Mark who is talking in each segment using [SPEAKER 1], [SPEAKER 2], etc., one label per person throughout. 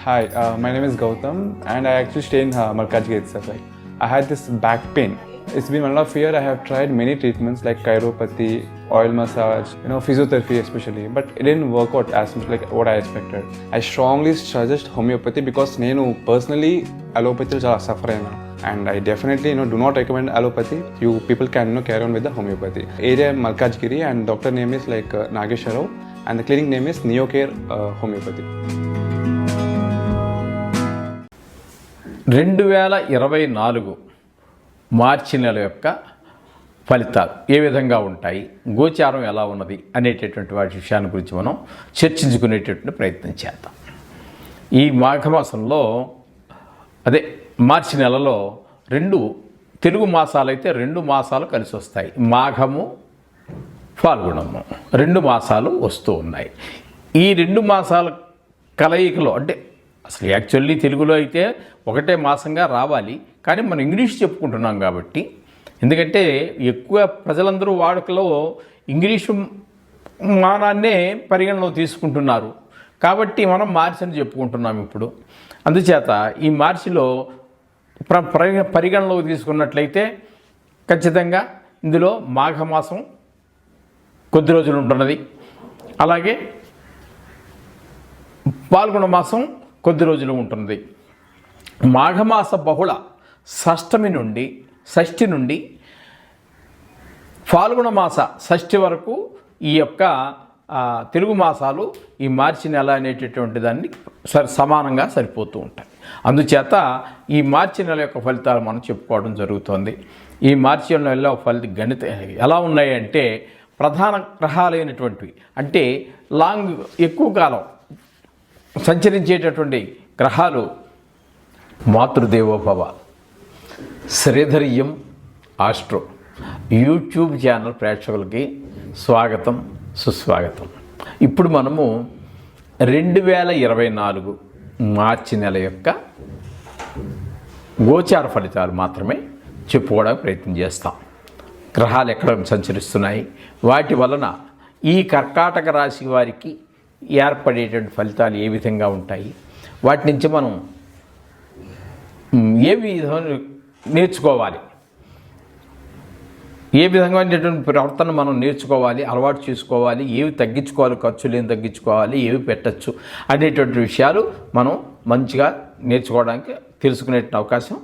[SPEAKER 1] Hi, my name is Gautam, and I actually stay in Markajgi itself. Like, I had this back pain. It's been 1.5 years. I have tried many treatments like chiropathy, oil massage, physiotherapy especially, but it didn't work out as much like what I expected. I strongly suggest homeopathy because నేను personally allopathy చాలా suffer అయినా. And I definitely do not recommend allopathy. You people can carry on with the homeopathy. Area Malkajgiri and doctor name is like Nageshwar Rao and the clinic name is Neocare Homeopathy.
[SPEAKER 2] 2024 మార్చి నెల యొక్క ఫలితాలు ఏ విధంగా ఉంటాయి, గోచారం ఎలా ఉన్నది అనేటటువంటి వాటి విషయాన్ని గురించి మనం చర్చించుకునేటటువంటి ప్రయత్నం చేద్దాం. ఈ మాఘమాసంలో మార్చి నెలలో తెలుగు మాసాలైతే 2 మాసాలు కలిసి వస్తాయి. మాఘము, ఫాల్గుణము 2 మాసాలు వస్తూ ఉన్నాయి. ఈ 2 మాసాల కలయికలో అంటే అసలు యాక్చువల్లీ తెలుగులో అయితే ఒకటే మాసంగా రావాలి, కానీ మనం ఇంగ్లీష్ చెప్పుకుంటున్నాం కాబట్టి, ఎందుకంటే ఎక్కువ ప్రజలందరూ వాడుకలో ఇంగ్లీషు మానాన్నే పరిగణలో తీసుకుంటున్నారు కాబట్టి మనం మార్చి అని చెప్పుకుంటున్నాం ఇప్పుడు. అందుచేత ఈ మార్చిలో పరిగణలోకి తీసుకున్నట్లయితే ఖచ్చితంగా ఇందులో మాఘమాసం కొద్ది రోజులు ఉంటున్నది, అలాగే పాల్గొన మాసం కొద్ది రోజులు ఉంటుంది. మాఘమాస బహుళ షష్ఠి నుండి ఫాల్గుణ మాస షష్ఠి వరకు ఈ యొక్క తెలుగు మాసాలు ఈ మార్చి నెల అనేటటువంటి దాన్ని సమానంగా సరిపోతూ ఉంటాయి. అందుచేత ఈ మార్చి నెల యొక్క ఫలితాలు మనం చెప్పుకోవడం జరుగుతుంది. ఈ మార్చి నెలలో గణిత ఎలా ఉన్నాయి అంటే, ప్రధాన గ్రహాలైనటువంటివి అంటే ఎక్కువ కాలం సంచరించేటటువంటి గ్రహాలు మాతృదేవోభవ, శ్రీధరియం ఆస్ట్రో యూట్యూబ్ ఛానల్ ప్రేక్షకులకి స్వాగతం, సుస్వాగతం. ఇప్పుడు మనము 2024 మార్చి నెల యొక్క గోచార ఫలితాలు మాత్రమే చెప్పుకోవడానికి ప్రయత్నం చేస్తాం. గ్రహాలు ఎక్కడ సంచరిస్తున్నాయి, వాటి వలన ఈ కర్కాటక రాశి వారికి ఏర్పడేటువంటి ఫలితాలు ఏ విధంగా ఉంటాయి, వాటి నుంచి మనం ఏ విధంగా నేర్చుకోవాలి, ఏ విధమైనటువంటి ప్రవర్తన మనం నేర్చుకోవాలి, అలవాటు చేసుకోవాలి, ఏవి తగ్గించుకోవాలి, ఖర్చులు ఏం తగ్గించుకోవాలి, ఏవి పెట్టచ్చు అనేటువంటి విషయాలు మనం మంచిగా నేర్చుకోవడానికి తెలుసుకునే అవకాశం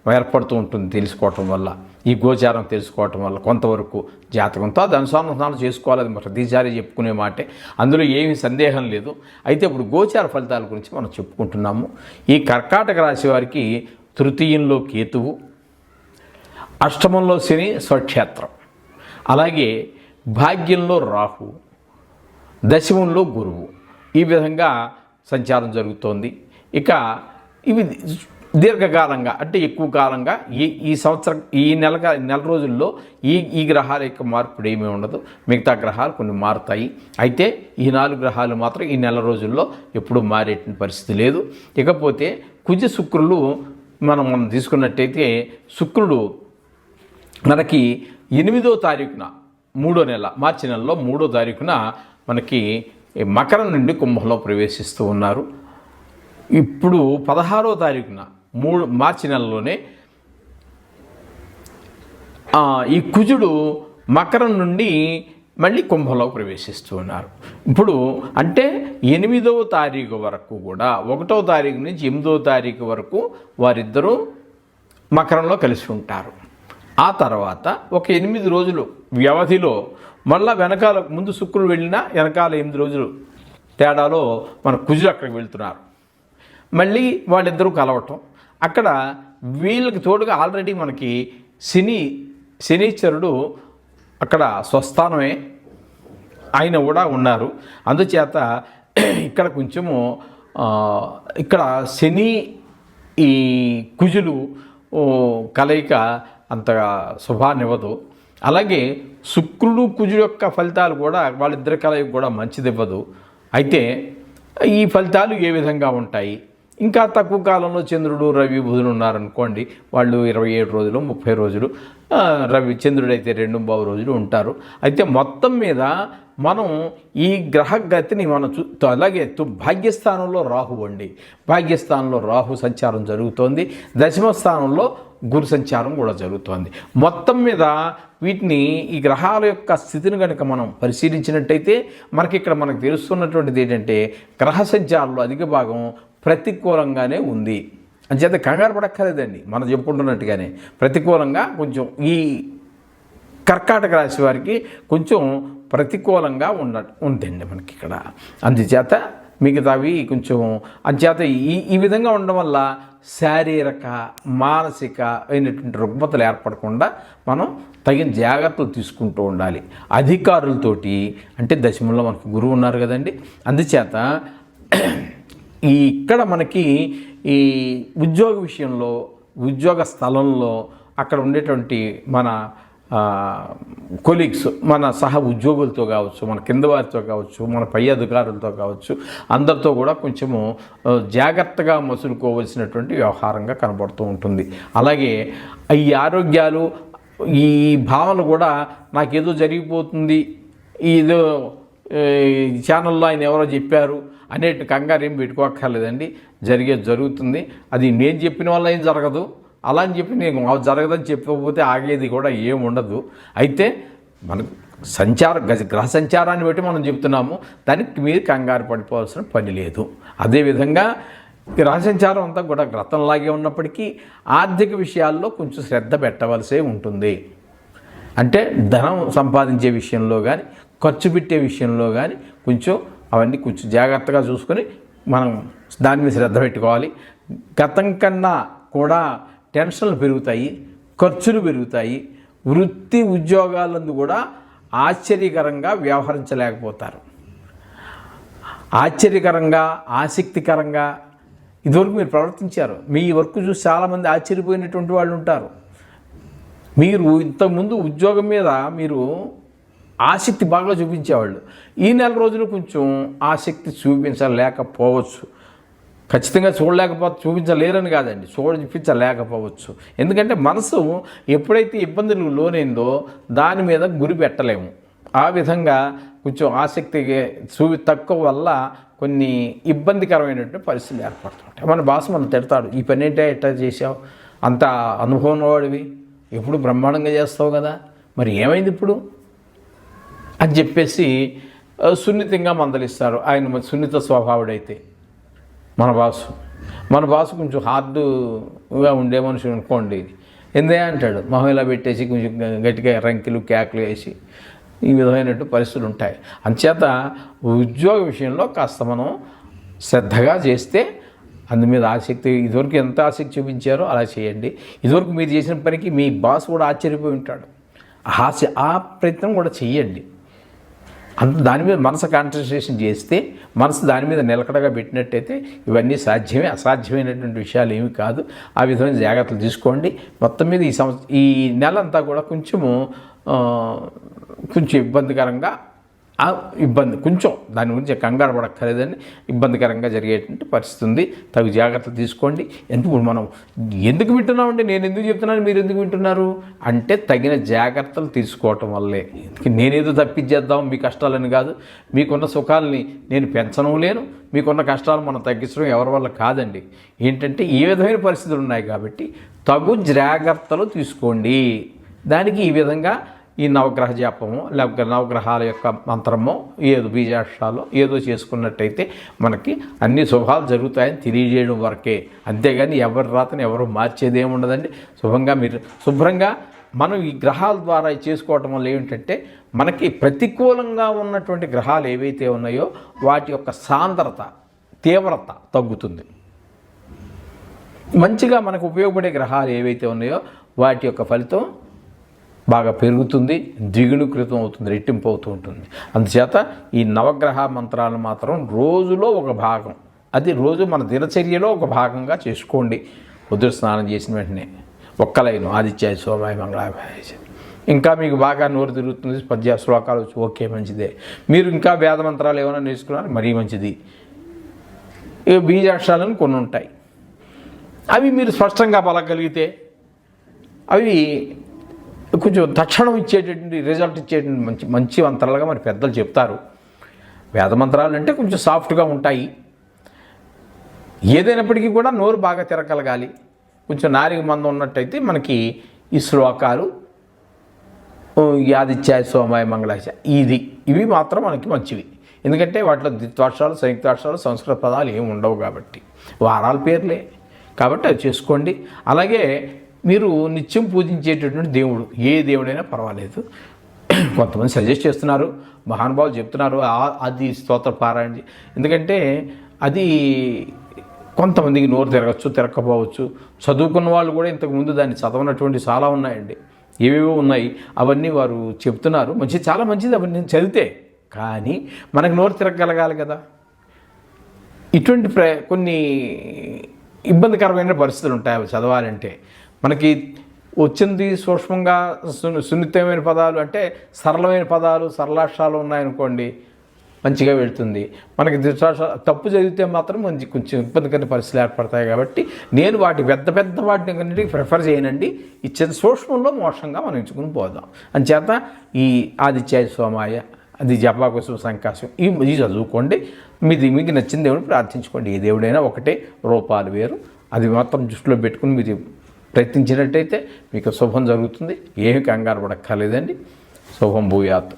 [SPEAKER 2] ఏర్పడుతూ ఉంటుంది. తెలుసుకోవటం వల్ల, ఈ గోచారం తెలుసుకోవటం వల్ల కొంతవరకు జాతకంతో అది అనుసంధానం చేసుకోవాలి. అది ప్రతిసారి చెప్పుకునే మాటే, అందులో ఏమీ సందేహం లేదు. అయితే ఇప్పుడు గోచార ఫలితాల గురించి మనం చెప్పుకుంటున్నాము. ఈ కర్కాటక రాశి వారికి తృతీయంలో కేతువు, అష్టమంలో శని స్వక్షేత్రం, అలాగే భాగ్యంలో రాహు, దశమంలో గురువు, ఈ విధంగా సంచారం జరుగుతోంది. ఇక ఇవి దీర్ఘకాలంగా అంటే ఎక్కువ కాలంగా ఈ సంవత్సరం ఈ నెల రోజుల్లో ఈ గ్రహాల యొక్క మార్పుడు ఏమీ ఉండదు. మిగతా గ్రహాలు కొన్ని మారుతాయి. అయితే ఈ 4 గ్రహాలు మాత్రం ఈ నెల రోజుల్లో ఎప్పుడూ మారేటువంటి పరిస్థితి లేదు. ఇకపోతే కుజ శుక్రులు మనం తీసుకున్నట్టయితే, శుక్రుడు మనకి 8వ తారీఖున మార్చి నెలలో 3వ తారీఖున మనకి మకరం నుండి కుంభంలో ప్రవేశిస్తూ ఉన్నారు. ఇప్పుడు 16వ తారీఖున మార్చి నెలలోనే ఈ కుజుడు మకరం నుండి మళ్ళీ కుంభంలో ప్రవేశిస్తూ ఉన్నారు. ఇప్పుడు అంటే 8వ తారీఖు వరకు కూడా, 1వ తారీఖు నుంచి 8వ తారీఖు వరకు వారిద్దరూ మకరంలో కలిసి ఉంటారు. ఆ తర్వాత ఒక 8 రోజులు వ్యవధిలో మళ్ళా ముందు శుక్రుడు వెళ్ళినా వెనకాల 8 రోజులు తేడాలో మన కుజుడు అక్కడికి వెళ్తున్నారు. మళ్ళీ వాళ్ళిద్దరూ కలవటం, అక్కడ వీళ్ళకి తోడుగా ఆల్రెడీ మనకి శనీశ్వరుడు అక్కడ స్వస్థానమే ఆయన కూడా ఉన్నారు. అందుచేత ఇక్కడ కొంచెము ఇక్కడ శని ఈ కుజులు కలయిక అంతగా శుభాన్నివ్వదు. అలాగే శుక్రుడు కుజుడు యొక్క ఫలితాలు కూడా వాళ్ళిద్దరి కలయిక కూడా మంచిదివ్వదు. అయితే ఈ ఫలితాలు ఏ విధంగా ఉంటాయి, ఇంకా తక్కువ కాలంలో చంద్రుడు, రవి, బుధుడు ఉన్నారనుకోండి, వాళ్ళు 27 రోజులు 30 రోజులు చంద్రుడైతే 2 రోజులు ఉంటారు. అయితే మొత్తం మీద మనం ఈ గ్రహగతిని మనం అలాగే భాగ్యస్థానంలో రాహు అండి, భాగ్యస్థానంలో రాహు సంచారం జరుగుతోంది, దశమ స్థానంలో గురు సంచారం కూడా జరుగుతోంది. మొత్తం మీద వీటిని ఈ గ్రహాల యొక్క స్థితిని కనుక మనం పరిశీలించినట్టయితే మనకి ఇక్కడ మనకు తెలుస్తున్నటువంటిది ఏంటంటే గ్రహ సంచారంలో అధిక భాగం ప్రతికూలంగానే ఉంది. అంచేత కంగారు పడక్కర్లేదండి, మనం చెప్పుకుంటున్నట్టుగానే ప్రతికూలంగా కొంచెం ఈ కర్కాటక రాశి వారికి కొంచెం ప్రతికూలంగా ఉందండి మనకి ఇక్కడ. అందుచేత మిగతావి కొంచెం అంచేత ఈ విధంగా ఉండడం వల్ల శారీరక మానసిక అయినటువంటి రుగ్మతలు ఏర్పడకుండా మనం తగిన జాగ్రత్తలు తీసుకుంటూ ఉండాలి. అధికారులతోటి అంటే దశమంలో మనకు గురువు ఉన్నారు కదండి, అందుచేత ఇక్కడ మనకి ఈ ఉద్యోగ విషయంలో ఉద్యోగ స్థలంలో అక్కడ ఉండేటువంటి మన కొలీగ్స్, మన సహ ఉద్యోగులతో కావచ్చు, మన కింద వారితో కావచ్చు, మన పై అధికారులతో కావచ్చు, అందరితో కూడా కొంచెము జాగ్రత్తగా మసులుకోవలసినటువంటి వ్యవహారంగా కనబడుతూ ఉంటుంది. అలాగే ఈ ఆరోగ్యాలు ఈ భావనలు కూడా నాకేదో జరిగిపోతుంది, ఏదో ఛానల్లో ఆయన ఎవరో చెప్పారు అనేటి కంగారు ఏం పెట్టుకోక్కర్లేదండి. జరుగుతుంది. అది నేను చెప్పిన వల్ల ఏం జరగదు, అలా అని చెప్పి నేను జరగదని చెప్పకపోతే ఆగేది కూడా ఏం ఉండదు. అయితే మనకు గ్రహ సంచారాన్ని బట్టి మనం చెప్తున్నాము, దానికి మీరు కంగారు పడిపోవాల్సిన పని లేదు. అదేవిధంగా గ్రహ సంచారం అంతా కూడా గ్రతంలాగే ఉన్నప్పటికీ ఆర్థిక విషయాల్లో కొంచెం శ్రద్ధ పెట్టవలసే ఉంటుంది. అంటే ధనం సంపాదించే విషయంలో కానీ ఖర్చు పెట్టే విషయంలో కానీ అవన్నీ కొంచెం జాగ్రత్తగా చూసుకొని మనం దాని మీద శ్రద్ధ పెట్టుకోవాలి. గతం కన్నా కూడా టెన్షన్లు పెరుగుతాయి, ఖర్చులు పెరుగుతాయి, వృత్తి ఉద్యోగాలందు కూడా ఆశ్చర్యకరంగా వ్యవహరించలేకపోతారు. ఆశ్చర్యకరంగా ఆసక్తికరంగా ఇదివరకు మీరు ప్రవర్తించారు, మీ వర్క్ చూసి చాలామంది ఆశ్చర్యపోయినటువంటి వాళ్ళు ఉంటారు. మీరు ఇంతకుముందు ఉద్యోగం మీద మీరు ఆసక్తి బాగా చూపించేవాళ్ళు, ఈ నెల రోజులు కొంచెం ఆసక్తి చూపించలేకపోవచ్చు. ఖచ్చితంగా చూపించలేరని కాదండి, చూపించలేకపోవచ్చు. ఎందుకంటే మనసు ఎప్పుడైతే ఇబ్బందులు లోనైందో దాని మీద గురి పెట్టలేము. ఆ విధంగా కొంచెం ఆసక్తి తక్కువ వల్ల కొన్ని ఇబ్బందికరమైనటువంటి పరిస్థితులు ఏర్పడుతుంటాయి. మన బాస్ మనం తిడతాడు, ఈ పని ఏంటో ఎట్లా చేసావు, అంత అనుభవం వాడివి, ఎప్పుడు బ్రహ్మాండంగా చేస్తావు కదా, మరి ఏమైంది ఇప్పుడు అని చెప్పేసి సున్నితంగా మందలిస్తారు. ఆయన సున్నిత స్వభావుడైతే మన బాసు కొంచెం హార్డ్గా ఉండే మనిషి అనుకోండి, ఎందే అంటాడు, మొహం ఇలా పెట్టేసి కొంచెం గట్టిగా రంకిలు కేకలు వేసి ఈ విధమైనటువంటి పరిస్థితులు ఉంటాయి. అంచేత ఉద్యోగ విషయంలో కాస్త మనం శ్రద్ధగా చేస్తే అందు మీద ఆసక్తి, ఇదివరకు ఎంత ఆసక్తి చూపించారో అలా చేయండి. ఇదివరకు మీరు చేసిన పనికి మీ బాస్ కూడా ఆశ్చర్యపోయి ఉంటాడు, ఆ ప్రయత్నం కూడా చెయ్యండి. దాని మీద మనసు కాన్సన్ట్రేషన్ చేస్తే, మనసు దాని మీద నిలకడగా పెట్టినట్టయితే ఇవన్నీ సాధ్యమే, అసాధ్యమైనటువంటి విషయాలు ఏమి కాదు. ఆ విధమైన జాగ్రత్తలు తీసుకోండి. మొత్తం మీద ఈ నెల అంతా కూడా కొంచెం ఇబ్బందికరంగా కొంచెం దాని గురించి కంగారు పడక్కర్లేదండి, ఇబ్బందికరంగా జరిగేటువంటి పరిస్థితి ఉంది. తగు జాగ్రత్తలు తీసుకోండి. మనం ఎందుకు వింటున్నామంటే, నేను ఎందుకు చెప్తున్నాను, మీరు ఎందుకు వింటున్నారు అంటే తగిన జాగ్రత్తలు తీసుకోవటం వల్లే. నేనేదో తప్పించేద్దాం మీ కష్టాలని కాదు, మీకున్న సుఖాలని నేను పెంచడం లేను, మీకున్న కష్టాలు మనం తగ్గించడం ఎవరి వల్ల కాదండి. ఏంటంటే ఈ విధమైన పరిస్థితులు ఉన్నాయి కాబట్టి తగు జాగ్రత్తలు తీసుకోండి. దానికి ఈ విధంగా ఈ నవగ్రహ జాపము లేకపోతే నవగ్రహాల యొక్క మంత్రమో ఏదో బీజాక్షరాలు ఏదో చేసుకున్నట్టయితే మనకి అన్ని శుభాలు జరుగుతాయని తెలియజేయడం వరకే. అంతేగాని ఎవరి రాతని ఎవరు మార్చేది ఏముండదండి. శుభ్రంగా మనం ఈ గ్రహాల ద్వారా చేసుకోవటం వల్ల ఏమిటంటే మనకి ప్రతికూలంగా ఉన్నటువంటి గ్రహాలు ఏవైతే ఉన్నాయో వాటి యొక్క సాంద్రత తీవ్రత తగ్గుతుంది. మంచిగా మనకు ఉపయోగపడే గ్రహాలు ఏవైతే ఉన్నాయో వాటి యొక్క ఫలితం బాగా పెరుగుతుంది, ద్విగుణీకృతం అవుతుంది, రెట్టింపు అవుతూ ఉంటుంది. అందుచేత ఈ నవగ్రహ మంత్రాలు మాత్రం రోజులో ఒక భాగం, అది రోజు మన దినచర్యలో ఒక భాగంగా చేసుకోండి. ఉదయ స్నానం చేసిన వెంటనే ఒక్క లైను ఆదిత్యాయ శోభాయ మంగళాయ. ఇంకా మీకు బాగా నోరు తిరుగుతుంది, పద్య శ్లోకాలు వచ్చి ఓకే మంచిదే. మీరు ఇంకా వేద మంత్రాలు ఏమైనా నేర్చుకున్నారు మరీ మంచిది. ఇక బీజాక్షరాలను కొన్ని ఉంటాయి, అవి మీరు స్పష్టంగా పలకగలిగితే అవి కొంచెం తక్షణం ఇచ్చేటటువంటి రిజల్ట్ ఇచ్చేటువంటి మంచి మంచి మంత్రాలుగా మరి పెద్దలు చెప్తారు. వేద మంత్రాలు అంటే కొంచెం సాఫ్ట్గా ఉంటాయి. ఏదైనప్పటికీ కూడా నోరు బాగా తిరగలగాలి. కొంచెం నారిక మందం ఉన్నట్టయితే మనకి ఈ శ్లోకాలు ఆదిత్యాయ సోమాయ మంగళాయ ఇవి మాత్రం మనకి మంచివి. ఎందుకంటే వాటిలో ద్విత్వాక్షరాలు సంయుక్తాక్షరాలు సంస్కృత పదాలు ఏమి ఉండవు కాబట్టి వారాల పేర్లే కాబట్టి అవి చేసుకోండి. అలాగే మీరు నిత్యం పూజించేటటువంటి దేవుడు ఏ దేవుడైనా పర్వాలేదు. కొంతమంది సజెస్ట్ చేస్తున్నారు, మహానుభావులు చెప్తున్నారు అది స్తోత్ర పారాయణ. ఎందుకంటే అది కొంతమందికి నోరు తిరగచ్చు, తిరగకపోవచ్చు. చదువుకున్న వాళ్ళు కూడా ఇంతకుముందు దాన్ని చదవనటువంటి చాలా ఉన్నాయండి, ఏవేవో ఉన్నాయి. అవన్నీ వారు చెప్తున్నారు. చాలా మంచిది అవన్నీ చదివితే. కానీ మనకు నోరు తిరగగలగాలి కదా. ఇటువంటి కొన్ని ఇబ్బందికరమైన పరిస్థితులు ఉంటాయి అవి చదవాలంటే. మనకి వచ్చింది సూక్ష్మంగా సున్నితమైన పదాలు అంటే సరళమైన పదాలు సరళాక్షరాలు ఉన్నాయనుకోండి మంచిగా వెళ్తుంది. మనకి తప్పు చదివితే మాత్రం కొంచెం ఇబ్బందికరమైన పరిస్థితులు ఏర్పడతాయి. కాబట్టి నేను పెద్ద వాటిని కన్నిటికీ ప్రిఫర్ చేయనండి. ఇచ్చేది సూక్ష్మంలో మోక్షంగా మనం ఎంచుకుని పోదాం. అంచేత ఈ ఆదిత్యాయ సోమాయ అది జపాకుశం సంకాశం ఇవి చదువుకోండి. మీకు నచ్చిన దేవుడిని ప్రార్థించుకోండి. ఏ దేవుడైనా ఒకటే, రూపాలు వేరు. అది మాత్రం దృష్టిలో పెట్టుకుని మీరు ప్రయత్నించినట్టయితే మీకు శుభం జరుగుతుంది. ఏమి కంగారు పడక్కర్లేదండి. శుభం భూయాత్.